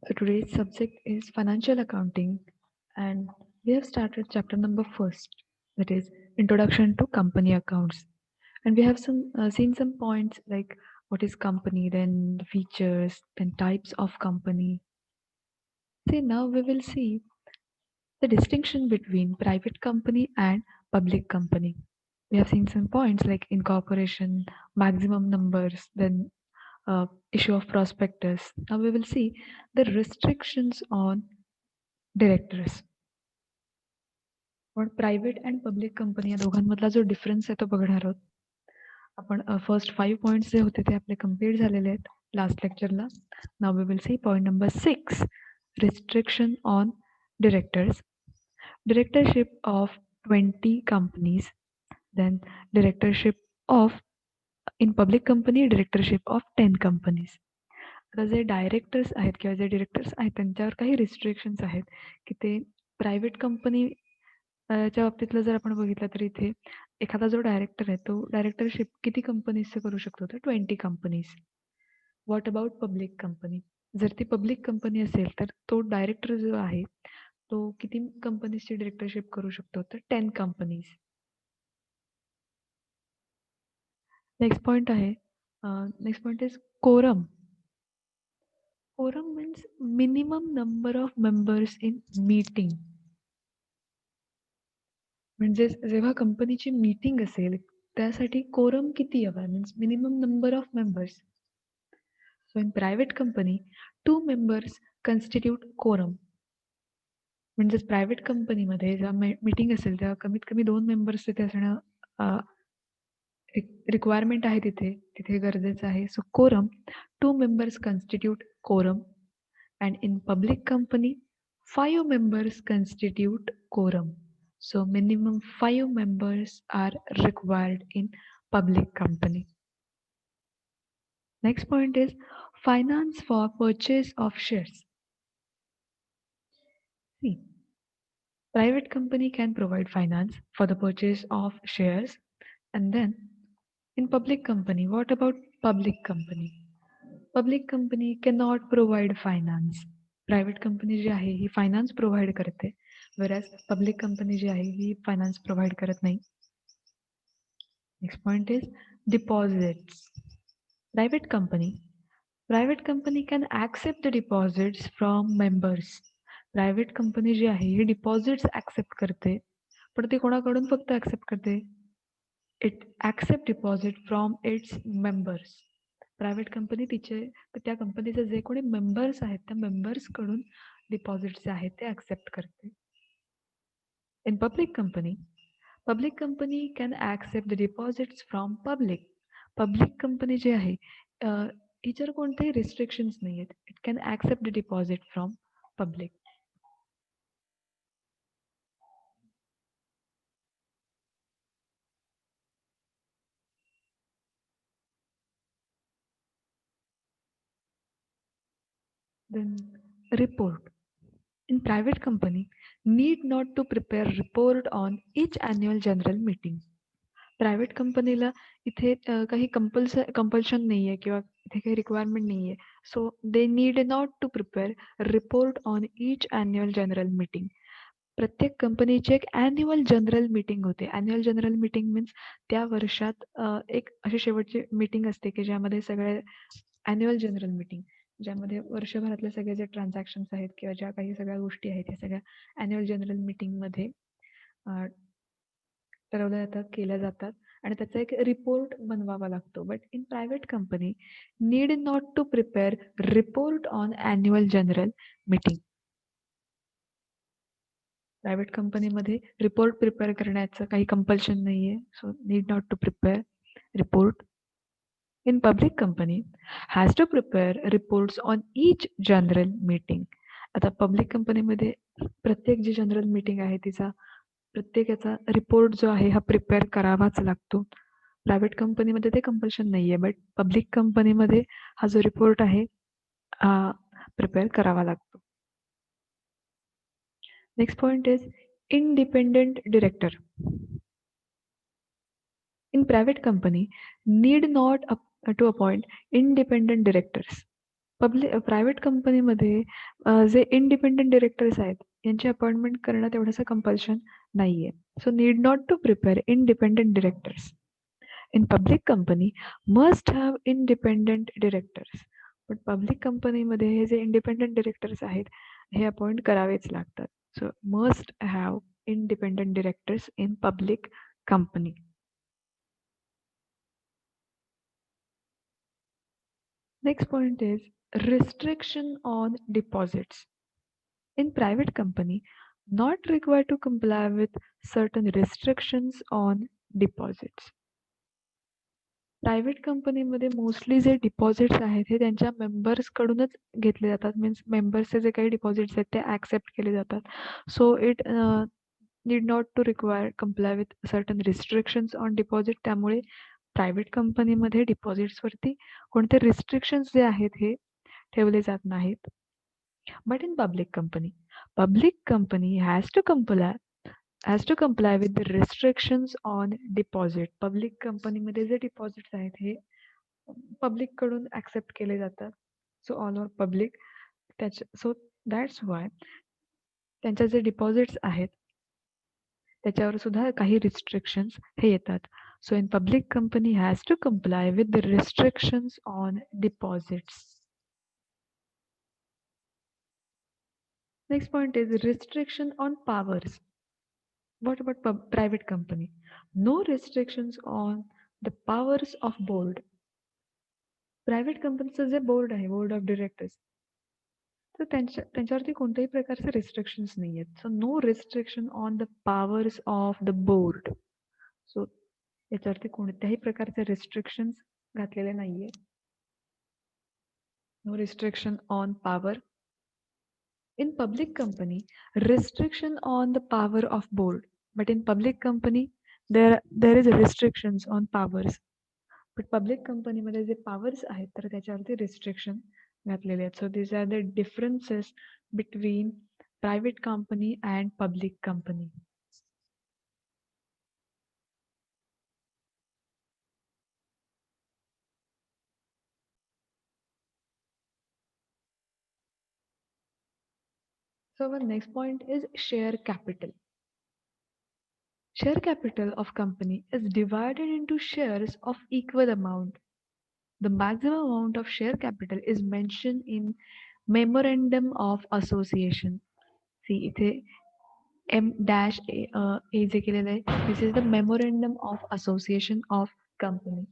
So today's subject is financial accounting, and we have started chapter number first, that is introduction to company accounts. And we have seen some points like what is company, then the features, then types of company. See, now we will see the distinction between private company and public company. We have seen some points like incorporation, maximum numbers, then issue of prospectus. Now we will see the restrictions on directors. पण private and public company या दोघांमधला जो difference आहे तो बघणार आहोत. आपण first 5 points जे होते ते आपले कंप्लीट झालेले आहेत लास्ट लेक्चरला. नाव we will see point number 6, restriction on directors. Directorship of 20 companies, then directorship of in public company, directorship of 10 companies. आता जे डायरेक्टर्स आहेत किंवा जे डिरेक्टर्स आहेत त्यांच्यावर काही रिस्ट्रिक्शन्स आहेत की ते प्रायव्हेट कंपनी च्या बाबतीतलं जर आपण बघितलं तर इथे एखादा जो डायरेक्टर आहे तो डायरेक्टरशिप किती कंपनीजचं करू शकतो तर 20 companies. What about public company? जर ती पब्लिक कंपनी असेल तर तो डायरेक्टर जो आहे तो किती कंपनीजची डिरेक्टरशिप करू शकतो तर 10 कंपनीज. नेक्स्ट पॉइंट आहे next point is quorum. Quorum means minimum number of members in meeting. म्हणजे जेव्हा कंपनीची मीटिंग असेल त्यासाठी कोरम किती हवा means minimum number of members. So in private company 2 members constitute quorum. म्हणजेच प्रायव्हेट कंपनीमध्ये जेव्हा मीटिंग असेल तेव्हा कमीत कमी 2 मेंबर्स तिथे असणं रिक्वायरमेंट आहे तिथे तिथे गरजेचं आहे. So quorum 2 members constitute quorum. And in public company 5 members constitute quorum. So minimum 5 members are required in public company. Next point is finance for purchase of shares. See, private company can provide finance for the purchase of shares, and then in public company, what about public company? Public company cannot provide finance. Private company जी आहे ही finance provide करते, whereas public company जी आहे ही finance provide करत नाही. Next point is deposits. Private company can accept the deposits from members. Private company जी आहे ही डिपॉझिट्स ॲक्सेप्ट करते, पण ती कोणाकडून फक्त ॲक्सेप्ट करते? It accept deposit from its members. Private company त्या कंपनीचे जे कोणी मेंबर्स आहेत त्या मेंबर्सकडून डिपॉझिट्स जे आहेत ते ॲक्सेप्ट करते. In public company can accept the deposits from public. Public company जी आहे हिच्यावर कोणतेही रिस्ट्रिक्शन्स नाही आहेत. It can accept the deposit from public. Then report. In private company, need not to prepare report on each annual general meeting. Private कंपनीला इथे काही compulsion नाही आहे किंवा इथे काही रिक्वायरमेंट नाही आहे. So they need not to prepare report on each annual general meeting. प्रत्येक कंपनीची एक ॲन्युअल जनरल मीटिंग होते. ॲन्युअल जनरल मीटिंग मीन्स त्या वर्षात एक अशी शेवटची मीटिंग असते की ज्यामध्ये सगळे ॲन्युअल जनरल मीटिंग ज्यामध्ये वर्षभरातले सगळे जे ट्रान्झॅक्शन्स आहेत किंवा ज्या काही सगळ्या गोष्टी आहेत त्या सगळ्या ॲन्युअल जनरल मीटिंगमध्ये ठरवल्या जातात, केल्या जातात आणि त्याचा एक रिपोर्ट बनवावा लागतो. But in private company need not to prepare report on annual general meeting. Private कंपनीमध्ये रिपोर्ट प्रिपेअर करण्याचं काही कंपल्शन नाही आहे. So need not to prepare report. In public company has to prepare reports on each general meeting. आता public कंपनीमध्ये प्रत्येक जी general meeting आहे तिचा प्रत्येकाचा रिपोर्ट जो आहे हा प्रिपेअर करावाच लागतो. प्रायव्हेट कंपनीमध्ये ते कंपल्शन नाही आहे, बट पब्लिक कंपनीमध्ये हा जो रिपोर्ट आहे हा प्रिपेअर करावा लागतो. Next point is independent director. In private company, need not to appoint independent directors. Private कंपनीमध्ये जे इंडिपेंडंट डिरेक्टर्स आहेत यांची अपॉइंटमेंट करणं तेवढंसं कंपल्शन नाहीये. So need not to prepare independent directors. In public company must have independent directors. पण public कंपनीमध्ये हे जे इंडिपेंडंट डिरेक्टर्स आहेत हे अपॉइंट करावेच लागतात. So must have independent directors in public company. Next point is restriction on deposits. In private company, not required to comply with certain restrictions on deposits. Private कंपनीमध्ये mostly जे deposits आहेत हे त्यांच्या मेंबर्सकडूनच घेतले जातात. मीन्स मेंबर्सचे जे काही डिपॉझिट्स आहेत ते ॲक्सेप्ट केले जातात. So it need not to require comply with certain restrictions on deposit. त्यामुळे प्रायव्हेट कंपनीमध्ये डिपॉझिट्सवरती कोणते रिस्ट्रिक्शन्स जे आहेत हे ठेवले जात नाहीत. But in public company has to comply with the restrictions on deposit. Public कंपनीमध्ये जे डिपॉझिट्स आहेत हे पब्लिककडून ॲक्सेप्ट केले जातात. So all over public so that's why त्यांच्या जे डिपॉझिट्स आहेत त्याच्यावर सुद्धा काही रिस्ट्रिक्शन्स हे येतात. So in public company has to comply with the restrictions on deposits. Next point is restriction on powers. What about private company? No restrictions on the powers of board. Private कंपनीचं जे board आहे, board of directors, तर त्यांच्यावरती कोणत्याही प्रकारचे restrictions नाही आहेत. So no restriction on the powers of the board. So याच्यावरती कोणत्याही प्रकारचे रिस्ट्रिक्शन्स घातलेले नाहीये. No restriction on power. In public company, restriction on the power of board. But in public company, there is restrictions on powers. But public company मध्ये जे powers आहेत तर त्याच्यावरती restriction घातलेले आहेत. So these are the differences between private company and public company. So our next point is share capital. Share capital of company is divided into shares of equal amount. The maximum amount of share capital is mentioned in Memorandum of Association. See इथे M-A जे केलेलं आहे, this is the Memorandum of Association of Company.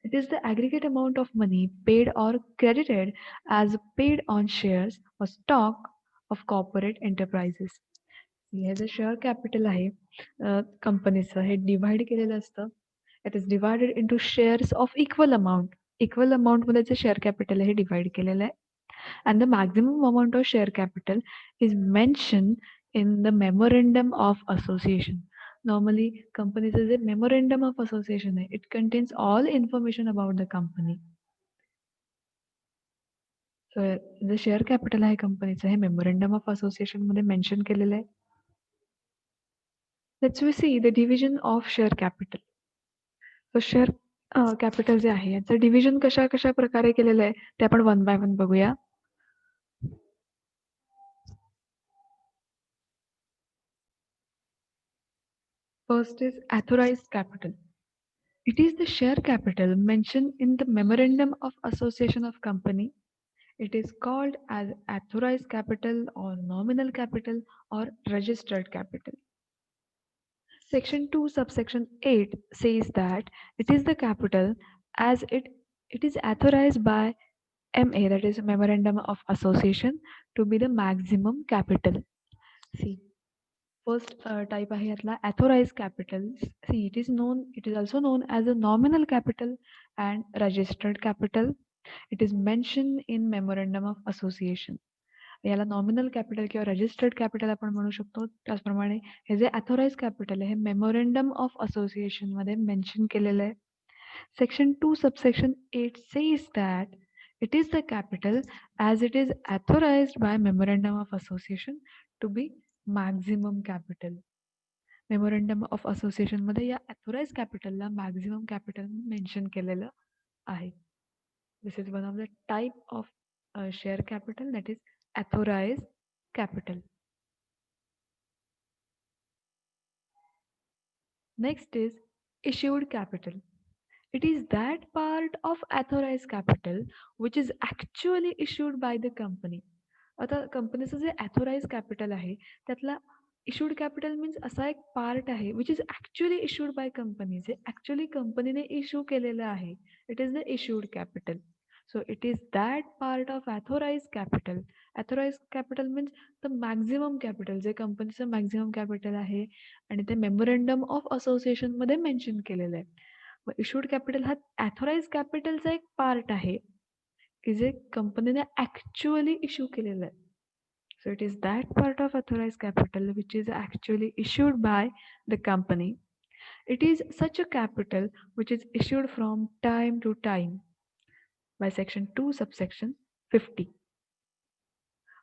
It is the aggregate amount of money paid or credited as paid on shares or stock of corporate enterprises. हे जे share capital आहे कंपनीचं हे divide केलेलं असतं. It is divided into shares of equal amount. Equal अमाऊंटमध्ये जे share capital आहे हे डिवाइड केलेलं आहे. And the maximum amount of share capital is mentioned in the memorandum of association. Normally, companyचं जे memorandum of association आहे, it contains all information about the company. So, the share capital आहे कंपनीचं हे memorandum of association मध्ये mention केलेलं आहे. Let's we see the division of share capital. So, share capital जे आहे याचं डिव्हिजन कशा कशा प्रकारे केलेलं आहे ते आपण वन बाय वन बघूया. First is authorized capital. It is the share capital mentioned in the Memorandum of Association of Company. It is called as authorized capital or nominal capital or registered capital. Section 2 subsection 8 says that it is the capital as it is authorized by MA, that is Memorandum of Association, to be the maximum capital. See, first type आहे यातला authorized capital. See, it is also known as a nominal capital and registered capital. It is mentioned in Memorandum of Association. याला nominal capital किंवा registered capital आपण म्हणू शकतो. त्याचप्रमाणे हे जे अथॉराइज कॅपिटल आहे हे मेमोरंडम ऑफ असोसिएशन मध्ये मेन्शन केलेलं आहे. Section 2 subsection 8 says that it is the capital as it is authorized by Memorandum of Association to be maximum capital. Memorandum of association मध्ये या अथॉराइज कॅपिटलला मॅक्झिमम कॅपिटल मेन्शन केलेलं आहे. This is one of the type of share capital, that is authorized capital. Next is issued capital. It is that part of authorized capital which is actually issued by the company. आता कंपनीचं जे authorise capital आहे त्यातला issued capital means असा एक part आहे which is actually issued by company, जे actually कंपनीने इश्यू केलेलं आहे. It is the issued capital. So it is that part of authorise capital. Authorise capital means the maximum capital, जे कंपनीचं maximum capital आहे आणि ते मेमोरंडम ऑफ असोसिएशनमध्ये मेन्शन केलेलं आहे. मग इशूड कॅपिटल हा अथोराइज कॅपिटलचा एक पार्ट आहे की जे कंपनीने ॲक्च्युअली इश्यू केलेलं आहे. So it is that part of authorise capital which is actually issued by the company. It is such a capital which is issued from time to time by section 2 subsection 50.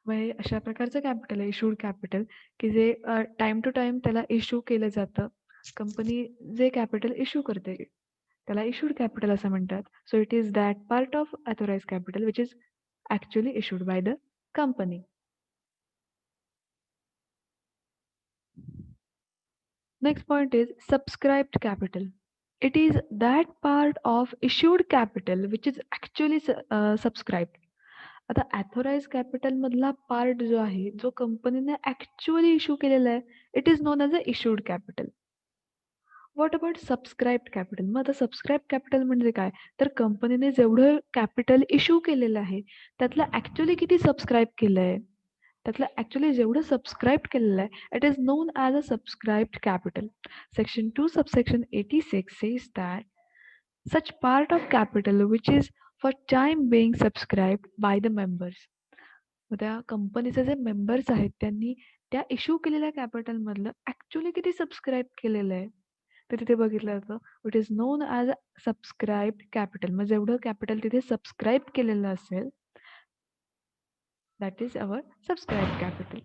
मग हे अशा प्रकारचं capital आहे issued capital की जे time to time त्याला issue केलं जातं. कंपनी जे कॅपिटल इश्यू करते त्याला इशूड कॅपिटल असं म्हणतात. So it is that part of authorise capital which is actually issued by the company. Next point is subscribed capital. It is that part of issued capital which is actually subscribed. आता authorise capital मधला part जो आहे जो कंपनीने actually issue केलेला आहे it is known as a issued capital. What about सबस्क्राईब्ड capital? मग आता सबस्क्राईब कॅपिटल म्हणजे काय, तर कंपनीने जेवढं कॅपिटल इश्यू केलेलं आहे त्यातलं ॲक्च्युअली किती सबस्क्राईब केलं आहे, त्यातलं ॲक्च्युअली जेवढं सबस्क्राईब केलेलं आहे it is known as a सबस्क्राईब्ड capital. Section 2 subsection 86 says that such part of capital which is for time being subscribed by the members. मग त्या कंपनीचे जे मेंबर्स आहेत त्यांनी त्या इश्यू केलेल्या कॅपिटल मधलं ऍक्च्युअली किती सबस्क्राईब केलेलं आहे ते तिथे बघितलं जातं. It is known as a सबस्क्राईब्ड capital. मग जेवढं कॅपिटल तिथे सबस्क्राईब केलेलं असेल that is our subscribe capital.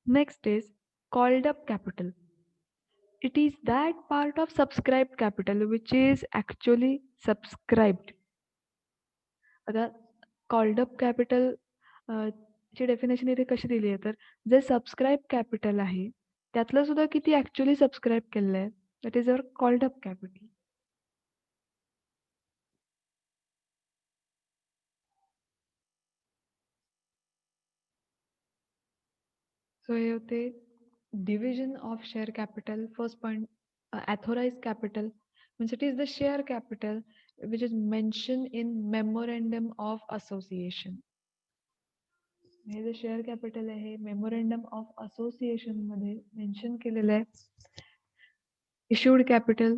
Next is called up capital. It is that part of subscribed capital which is actually subscribed. आता कॉल्ड अप कॅपिटल ची definition इथे कशी दिली आहे, तर जे सबस्क्राईब कॅपिटल आहे त्यातलं सुद्धा किती ऍक्च्युअली सबस्क्राईब केलेलं आहे that is our called up capital. So हे होते division of share capital. First point authorise capital means it is the share capital which is mention in memorandum of association. हे जे शेअर कॅपिटल आहे memorandum of association मध्ये mention केलेलं आहे. Issued capital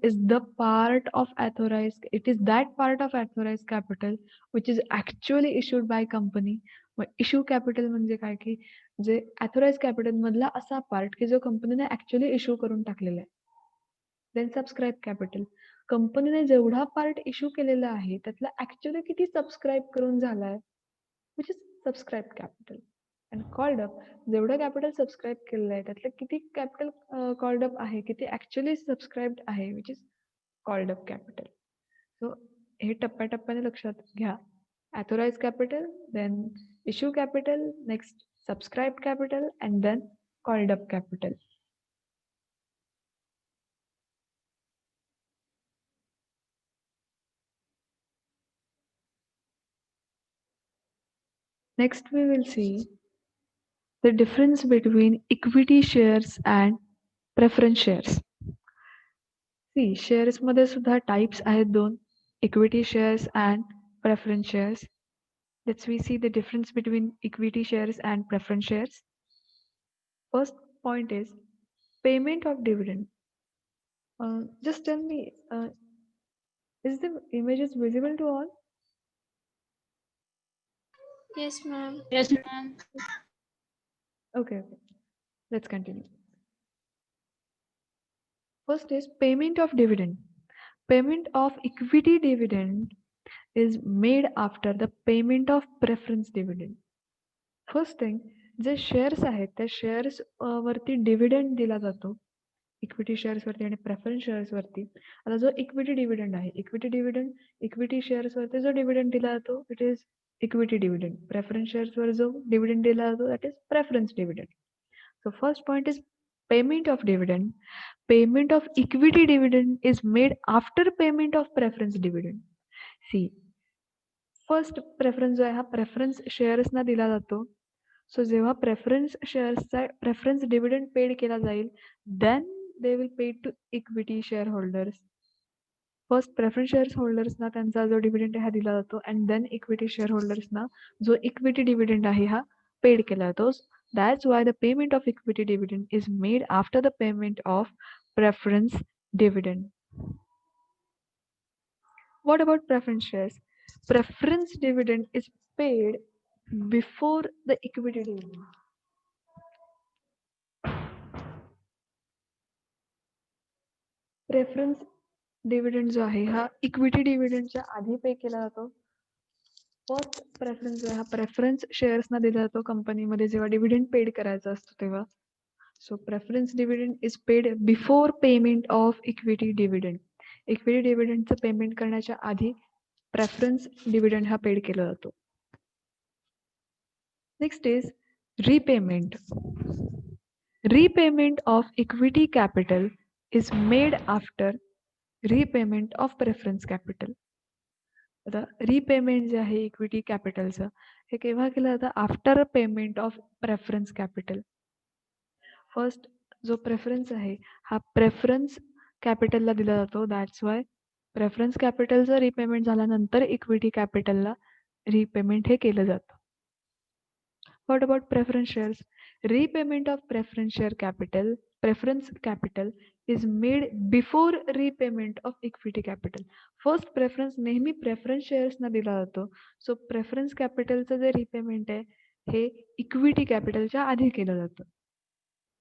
is the part of authorized, it is that part of authorized capital which is actually issued by company. Issue capital म्हणजे काय की जे अथोराइज कॅपिटल मधला असा पार्ट की जो कंपनीने ऍक्च्युअली इश्यू करून टाकलेला आहे. देन सबस्क्राईब कॅपिटल, कंपनीने जेवढा पार्ट इश्यू केलेला आहे त्यातला ऍक्च्युअली किती सबस्क्राईब करून झालाय which is subscribe capital. And called up, जेवढं कॅपिटल सबस्क्राईब केलेलं आहे त्यातलं किती कॅपिटल कॉल्ड अप आहे, किती ऍक्च्युअली सबस्क्राईब्ड आहे which is called up capital. So हे टप्प्याटप्प्याने लक्षात घ्या. Authorise capital, then issue capital, next subscribe capital and then called up capital. Next we will see the difference between equity shares and preference shares. See, shares मध्ये सुद्धा types आहेत दोन, equity shares and preference shares. Let's we see the difference between equity shares and preference shares. First point is payment of dividend. Just tell me, is the images visible to all? Yes, ma'am. Yes, ma'am. Okay. Let's continue. First is payment of dividend. Payment of equity dividend is made after the payment of preference dividend. First thing, जे shares आहेत त्या shares वरती dividend दिला जातो equity शेअर्सवरती आणि preference शेअर्सवरती. आता जो इक्विटी डिव्हिडंड आहे, इक्विटी शेअर्सवरती जो डिव्हिडंड दिला जातो it is equity dividend. Preference शेअर्सवर जो डिव्हिडंड दिला जातो that is preference dividend. So first point is payment of dividend. Payment of equity dividend is made after payment of preference dividend. See, first preference जो आहे हा preference शेअर्सना दिला जातो. So जेव्हा प्रेफरन्स शेअर्सचा प्रेफरन्स डिव्हिडंड पेड केला जाईल then they will pay to equity share holders. First preference shares होल्डर्सना त्यांचा जो डिव्हिडंड आहे हा दिला जातो अँड देन इक्विटी शेअर होल्डर्सना जो इक्विटी डिव्हिडंड आहे हा पेड केला जातो. That's why the payment of equity dividend is made after the payment of preference dividend. What about preference shares? Preference dividend is paid before the equity dividend. Preference dividend जो आहे हा equity डिव्हिडंडच्या आधी पे केला जातो. First preference जो आहे हा preference शेअर्सना दिला जातो कंपनीमध्ये जेव्हा डिव्हिडंड पेड करायचा असतो तेव्हा. So preference dividend is paid before payment of equity dividend. Equity डिव्हिडंडचं पेमेंट करण्याच्या आधी प्रेफरन्स डिव्हिडंड हा पेड केला जातो. Next is repayment. Repayment of equity capital is made after repayment of preference capital. आता रिपेमेंट जे आहे इक्विटी कॅपिटलचं हे केव्हा केलं जातं? After payment of preference capital. First जो प्रेफरन्स आहे हा प्रेफरन्स कॅपिटलला दिला जातो. दॅट्स वाय प्रेफरन्स कॅपिटलचं रिपेमेंट झाल्यानंतर इक्विटी कॅपिटलला रिपेमेंट हे केलं जातं. What about preference shares? Repayment of preference capital is made before repayment of equity capital. First preference नेहमी प्रेफरन्स शेअर्सना दिला जातो. सो प्रेफरन्स कॅपिटलचं जे रिपेमेंट आहे हे इक्विटी कॅपिटलच्या आधी केलं जातं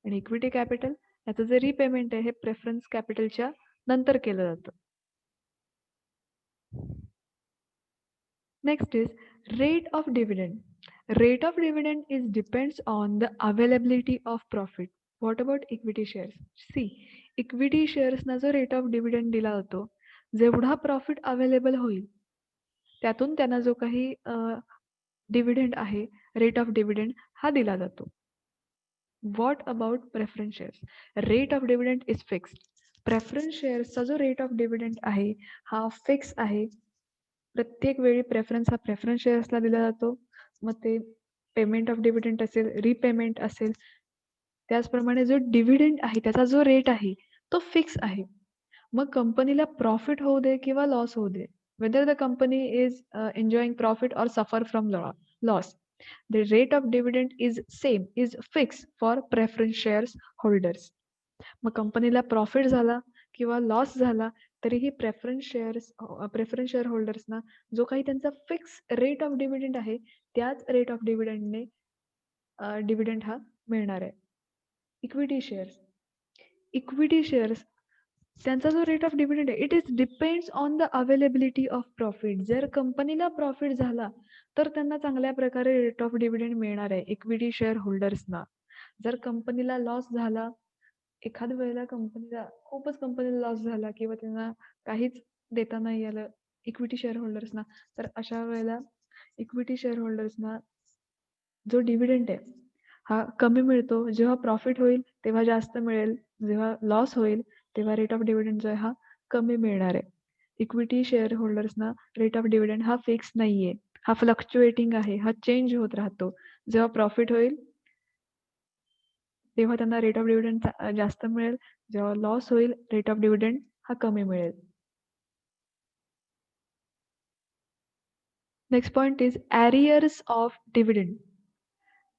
आणि इक्विटी कॅपिटल याचं जे रिपेमेंट आहे हे प्रेफरन्स कॅपिटलच्या नंतर केलं जातं. Next is rate of dividend. Rate of dividend is depends on the availability of profit. What about equity shares? See, equity sharesना जो रेट ऑफ डिव्हिडंड दिला जातो जेवढा प्रॉफिट अवेलेबल होईल त्यातून त्यांना जो काही डिव्हिडंड आहे रेट ऑफ डिव्हिडंड हा दिला जातो. What about preference shares? Rate of dividend is fixed. Preference शेअर्सचा जो रेट ऑफ डिव्हिडंड आहे हा फिक्स आहे. प्रत्येक वेळी प्रेफरन्स हा प्रेफरन्स शेअर्सला दिला जातो. मग ते पेमेंट ऑफ डिव्हिडंड असेल रिपेमेंट असेल त्याचप्रमाणे जो डिव्हिडंड आहे त्याचा जो रेट आहे तो फिक्स आहे. मग कंपनीला प्रॉफिट होऊ दे किंवा लॉस होऊ दे whether the company is enjoying profit or suffer from loss the rate of dividend is same is fix for preference shares holders. मग कंपनीला प्रॉफिट झाला किंवा लॉस झाला तरीही प्रेफरन्स शेअर होल्डर्सना जो काही त्यांचा फिक्स रेट ऑफ डिव्हिडंड आहे त्याच रेट ऑफ डिव्हिडंडने डिव्हिडंड हा मिळणार आहे. इक्विटी शेअर्स त्यांचा जो रेट ऑफ डिव्हिडंड आहे it is depends on the availability of profit. जर कंपनीला प्रॉफिट झाला तर त्यांना चांगल्या प्रकारे रेट ऑफ डिव्हिडंड मिळणार आहे इक्विटी शेअर होल्डर्सना. जर कंपनीला लॉस झाला एखाद्या वेळेला खूपच कंपनीला लॉस झाला किंवा त्यांना काहीच देता नाही आलं इक्विटी शेअर होल्डर्सना तर अशा वेळेला इक्विटी शेअर होल्डर्सना जो डिव्हिडंड आहे हा कमी मिळतो. जेव्हा प्रॉफिट होईल तेव्हा जास्त मिळेल, जेव्हा लॉस होईल तेव्हा रेट ऑफ डिव्हिडंड जो आहे हा कमी मिळणार आहे. इक्विटी शेअर होल्डर्सना रेट ऑफ डिव्हिडंड हा फिक्स नाहीये, हा फ्लक्च्युएटिंग आहे, हा चेंज होत राहतो. जेव्हा प्रॉफिट होईल तेव्हा त्यांना रेट ऑफ डिव्हिडंड जास्त मिळेल, जेव्हा लॉस होईल रेट ऑफ डिव्हिडंड हा कमी मिळेल. Next point is arrears of dividend.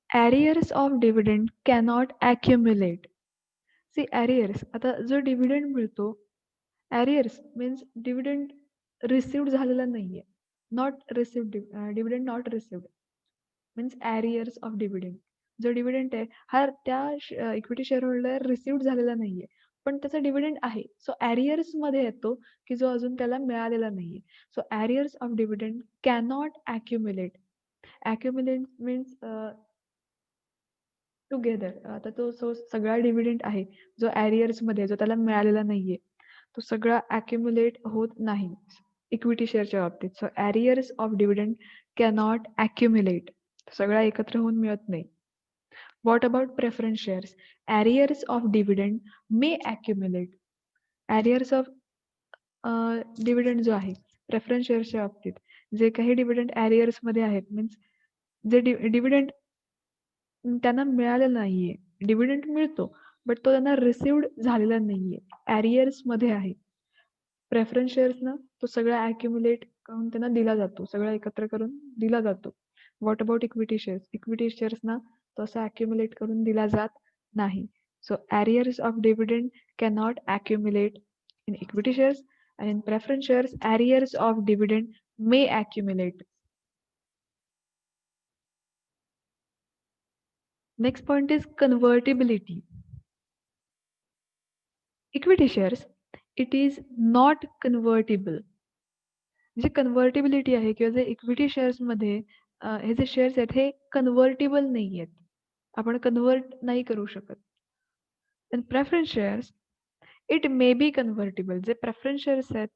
Arrears of dividend cannot accumulate. See arrears आता जो डिव्हिडंड मिळतो arrears means डिव्हिडंड रिसिव्ड झालेला नाहीये. Not received dividend not received means arrears of dividend. जो डिव्हिडंड आहे हा त्या इक्विटी शेअर होल्डर रिसिव्ड झालेला नाहीये पण त्याचा डिव्हिडंड आहे. सो arrears मध्ये येतो की जो अजून त्याला मिळालेला नाहीये. So arrears of dividend cannot accumulate. Accumulate means together. आता तो सगळा डिव्हिडंड आहे, जो ॲरियर्समध्ये जो त्याला मिळालेला नाहीये, तो सगळा ॲक्युम्युलेट होत नाही इक्विटी शेअरच्या बाबतीत. So arrears of dividend cannot accumulate. सगळा एकत्र होऊन मिळत नाही. What about preference shares? Arrears of dividend may accumulate. Arrears of dividend जो आहे प्रेफरन्स शेअर्सच्या बाबतीत, जे काही डिव्हिडंड ॲरियर्समध्ये आहेत, मीन्स जे डिव्हिडंड त्यांना मिळालेलं नाहीये. डिव्हिडंड मिळतो, बट तो त्यांना रिसिव्हड झालेला नाहीये. ॲरियर्समध्ये आहे. प्रेफरन्स शेअर्सना तो सगळा ॲक्युम्युलेट करून त्यांना दिला जातो. सगळं एकत्र करून दिला जातो. What about equity shares? Equity शेअर्सना तो असा ॲक्युम्युलेट करून दिला जात नाही. So arrears of dividend cannot accumulate in equity shares and in preference shares, arrears of dividend may accumulate. Next point is convertibility. Equity shares, it is not convertible. जे कन्व्हर्टिबिलिटी आहे किंवा जे इक्विटी शेअर्समध्ये हे जे शेअर्स आहेत हे कन्व्हर्टेबल नाही आहेत. आपण कन्व्हर्ट नाही करू शकत. आणि preference shares it may be convertible. जे प्रेफरन्स शेअर्स आहेत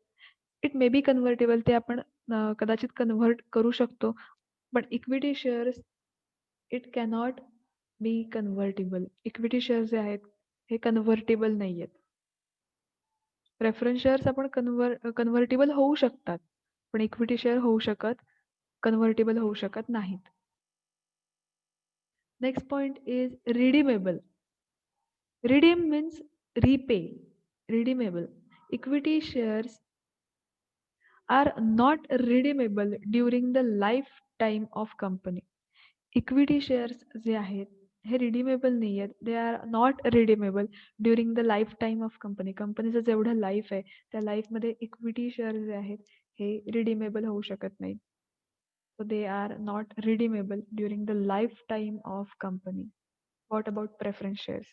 इट मे बी कन्व्हर्टेबल. ते आपण कदाचित कन्व्हर्ट करू शकतो. But equity shares it cannot be convertible. Equity shares जे आहेत हे कन्व्हर्टेबल नाही आहेत. प्रेफरन्स शेअर्स आपण कन्व्हर्टेबल होऊ शकतात, पण इक्विटी शेअर होऊ शकत कन्व्हर्टेबल होऊ शकत नाहीत. Next point is redeemable. Redeem means repay. Redeemable. Equity shares are not redeemable during the lifetime of company. Equity shares जे आहेत हे रिडीमेबल नाही आहेत. दे are not redeemable during the lifetime of company. कंपनीचं जेवढं लाईफ आहे त्या लाईफमध्ये इक्विटी शेअर जे आहेत हे रिडीमेबल होऊ शकत नाहीत. So they are not redeemable during the lifetime of company. What about preference shares?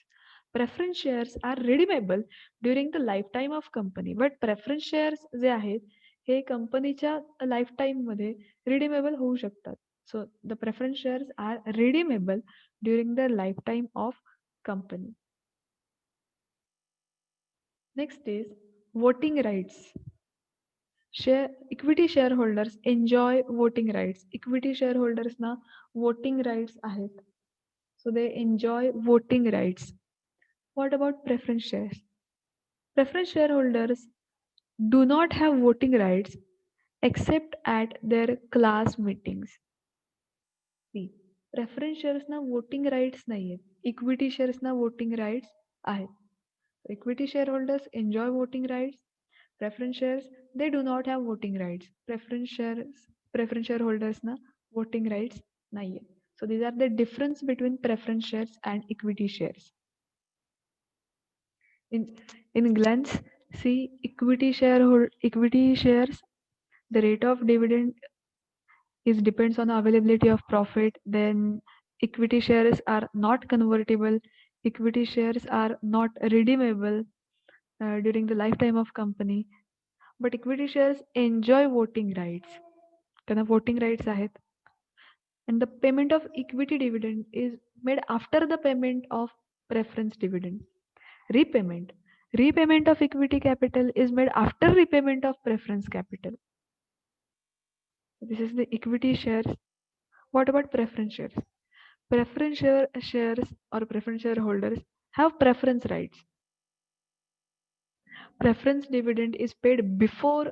Preference shares are redeemable during the lifetime of company. But preference shares जे आहेत हे कंपनीच्या लाईफ टाईममध्ये रिडीमेबल होऊ शकतात. So the preference shares are redeemable during the lifetime of company. Next is voting rights. Equity shareholders enjoy voting rights. Equity shareholders na voting rights आहेत. So they enjoy voting rights. What about preference shares? Preference shareholders do not have voting rights except at their class meetings. Preference शेअर्सना voting rights नाही आहेत. Equity शेअर्सना voting rights आहेत. Equity share holders enjoy voting rights. Preference shares they do not have voting rights. Preference share होल्डर्सना voting rights नाही आहेत. So these are the difference between preference shares and equity shares. In glance, see equity shares, the rate of dividend is depends on the availability of profit. Then equity shares are not convertible. Equity shares are not redeemable during the lifetime of company. But equity shares enjoy voting rights. त्यांना voting rights आहेत. And the payment of equity dividend is made after the payment of preference dividend. Repayment of equity capital is made after repayment of preference capital. This is the equity shares. What about preference shares? Preference shares or preference shareholders have preference rights. Preference dividend is paid before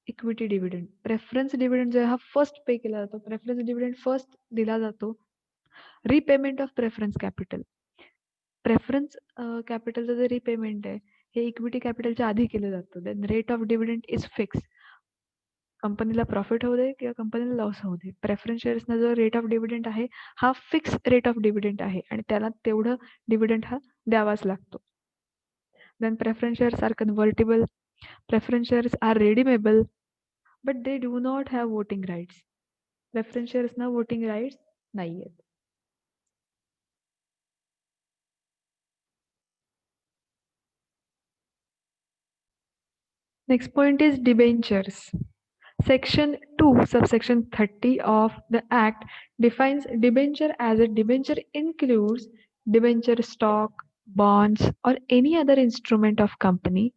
equity dividend. Preference dividend जो हा first पे केला जातो. Preference dividend first दिला जातो. Repayment of preference capital. Preference capitalचं जे repayment आहे हे equity कॅपिटलच्या आधी केलं जातं. Then rate of dividend is fixed. कंपनीला प्रॉफिट होऊ दे किंवा कंपनीला लॉस होऊ दे. प्रेफरन्स शेअर्सना जो रेट ऑफ डिव्हिडंड आहे हा फिक्स रेट ऑफ डिव्हिडंड आहे आणि त्याला तेवढं डिव्हिडंड हा द्यावाच लागतो. Then preference shares are convertible. Preference shares are redeemable but they do not have voting rights. Preference शेअर्सना वोटिंग राईट्स नाही आहेत. Next point is debentures. Section 2, subsection 30 of the Act defines debenture as a debenture includes debenture stock, bonds, or any other instrument of company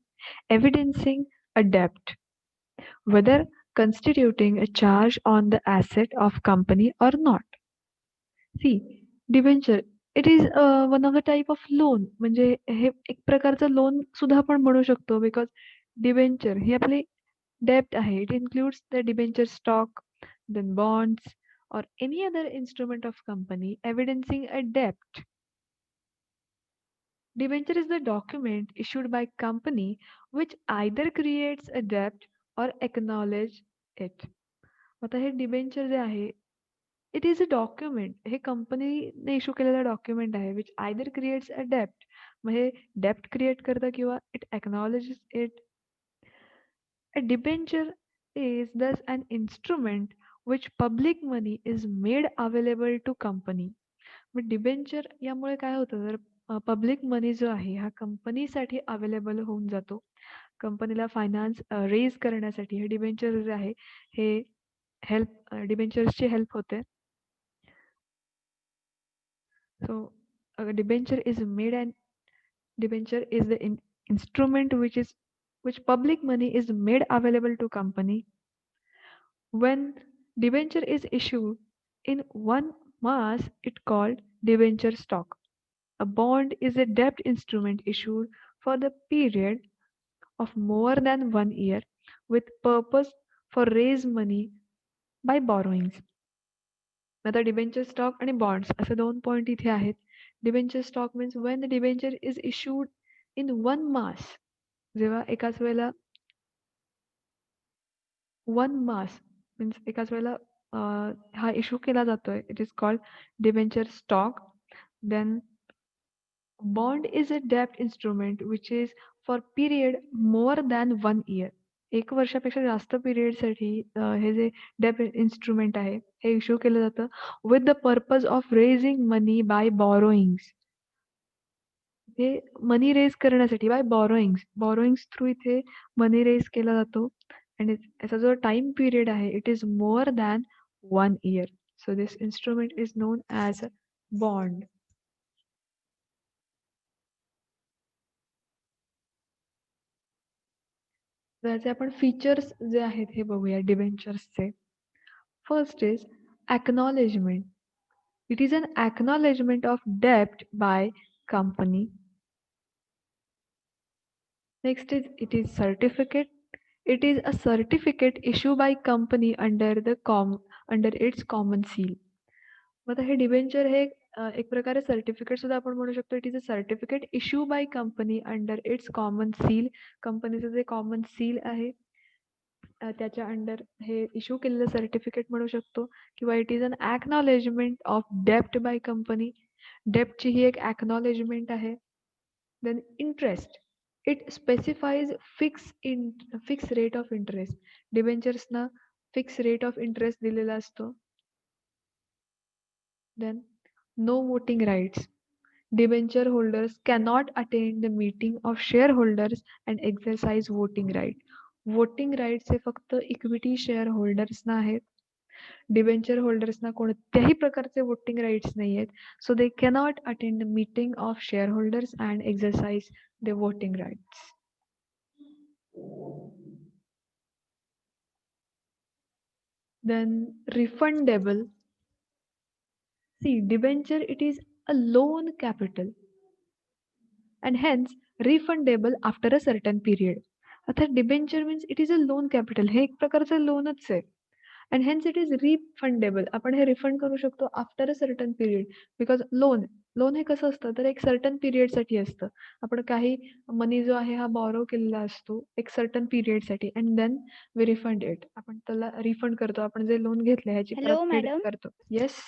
evidencing a debt, whether constituting a charge on the asset of company or not. See, debenture it is one of the type of loan म्हणजे हे एक प्रकारचं loan सुद्धा आपण म्हणू शकतो because debenture ही आपली डेप्ट आहे. It includes the debenture stock, then bonds or any other instrument of company evidencing a debt. Debenture is the document issued by company which either creates a debt or acknowledge it. आता हे debenture जे आहे it is a document, हे कंपनीने issue केलेलं document आहे which either creates a डेप्ट, मग हे डेप्ट क्रिएट करतं किंवा it acknowledges it. A debenture is thus an instrument which public money is made available to company. मग डिबेंचर यामुळे काय होतं तर पब्लिक मनी जो आहे हा कंपनीसाठी अवेलेबल होऊन जातो. कंपनीला फायनान्स रेज करण्यासाठी हे डिबेंचर जे आहे हे हेल्प डिबेंचर्सची हेल्प होते. So a debenture is made and debenture is the instrument which public money is made available to company. When debenture is issued in one mass, it called debenture stock. A bond is a debt instrument issued for the period of more than 1 year with purpose for raise money by borrowings. आता debenture stock आणि bonds असे 2 point इथे आहेत. Debenture stock means when the debenture is issued in one mass, जेव्हा एकाच वेळेला one mass means एकाच वेळेला हा इश्यू केला जातोय, it is called debenture stock. Then bond is a डेप्ट instrument which is for period more than 1 year. 1 वर्षापेक्षा जास्त पिरियडसाठी हे जे डेप्ट इन्स्ट्रुमेंट आहे हे इश्यू केलं जातं with the purpose of raising money by borrowings. हे मनी रेज करण्यासाठी बाय बॉरोइंग्स थ्रू इथे मनी रेज केला जातो आणि याचा जो टाइम पिरियड आहे it is more than 1 year. So this instrument is known as a bond. त्याचे आपण फीचर्स जे आहेत हे बघूया डिबेंचर्सचे. First is acknowledgement. It is an acknowledgement of debt by company. Next is it is certificate. It is a certificate issued by company under its common seal. मग आता हे डिबेंचर हे एक प्रकारे सर्टिफिकेट सुद्धा आपण म्हणू शकतो. It is a certificate issue by company under its common seal. कंपनीचं जे कॉमन सील आहे त्याच्या अंडर हे इश्यू केलेलं सर्टिफिकेट म्हणू शकतो किंवा it is an acknowledgement of डेप्ट बाय कंपनी. डेप्टची ही एक ॲक्नॉलेजमेंट आहे. Then interest, it specifies fix rate of interest. डिबेंचर्सना फिक्स रेट ऑफ इंटरेस्ट दिलेला असतो. Then no voting rights. Debenture holders cannot attend the meeting of shareholders and exercise voting right. Voting rights हे फक्त equity share होल्डर्सना आहेत. Debenture होल्डर्सना कोणत्याही प्रकारचे वोटिंग राईट्स नाही आहेत. So they cannot attend the meeting of share holders and exercise the voting rights. Then refundable. See, debenture it is a loan capital and hence refundable after a certain period. आता debenture means it is a loan capital, हे एक प्रकारचं लोनच आहे. And hence it is refundable, आपण हे refund करू शकतो after a certain period. Because loan हे कसं असतं तर एक सर्टन पिरियडसाठी असतं. आपण काही मनी जो आहे हा बॉरो केलेला असतो एक सर्टन पिरियडसाठी and then we refund it. आपण त्याला रिफंड करतो, आपण जे लोन घेतलं ह्याची Hello, परतफेड madam. करतो. येस.